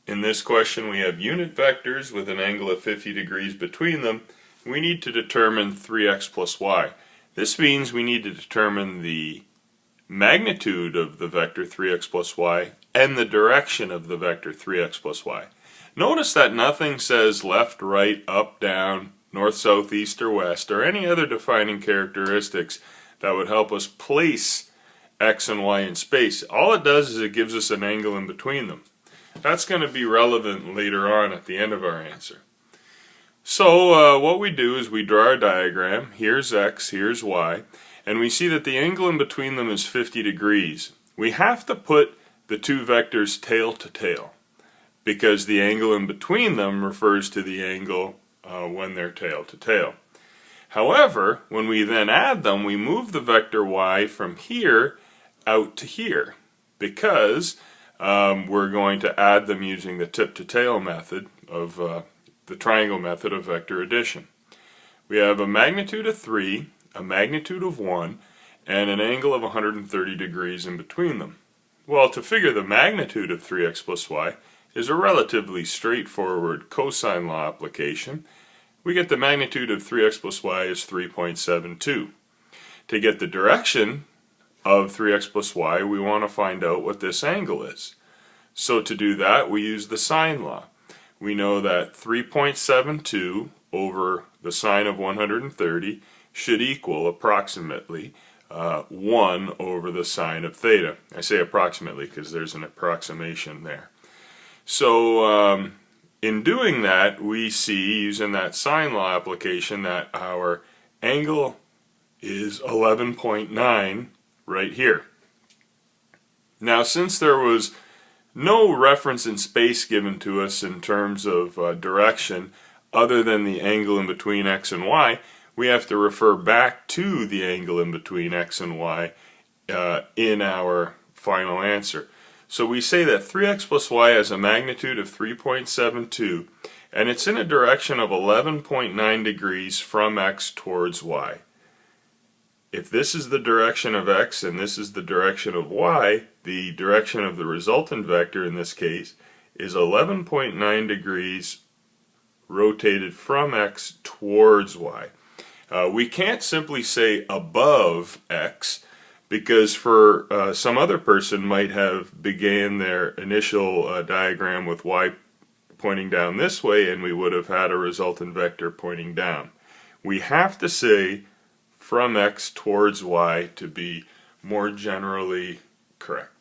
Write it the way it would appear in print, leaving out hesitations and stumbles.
In this question we have unit vectors with an angle of 50 degrees between them. We need to determine 3x plus y. This means we need to determine the magnitude of the vector 3x plus y and the direction of the vector 3x plus y. Notice that nothing says left, right, up, down, north, south, east, or west, or any other defining characteristics that would help us place x and y in space. All it does is it gives us an angle in between them. That's going to be relevant later on at the end of our answer. So what we do is we draw our diagram. Here's x, here's y, and we see that the angle in between them is 50 degrees. We have to put the two vectors tail to tail because the angle in between them refers to the angle when they're tail to tail. However, when we then add them, we move the vector y from here out to here because we're going to add them using the tip to tail method of the triangle method of vector addition. We have a magnitude of 3, a magnitude of 1, and an angle of 130 degrees in between them. Well, to figure the magnitude of 3x plus y is a relatively straightforward cosine law application. We get the magnitude of 3x plus y is 3.72. To get the direction of 3x plus y, we want to find out what this angle is. So to do that, we use the sine law. We know that 3.72 over the sine of 130 should equal approximately 1 over the sine of theta. I say approximately because there's an approximation there. So in doing that, we see, using that sine law application, that our angle is 11.9 right here. Now, since there was no reference in space given to us in terms of direction other than the angle in between x and y, we have to refer back to the angle in between x and y in our final answer. So we say that 3x plus y has a magnitude of 3.72 and it's in a direction of 11.9 degrees from x towards y. If this is the direction of x and this is the direction of y, the direction of the resultant vector in this case is 11.9 degrees rotated from x towards y. We can't simply say above x because for some other person might have began their initial diagram with y pointing down this way and we would have had a resultant vector pointing down. We have to say from x towards y to be more generally correct.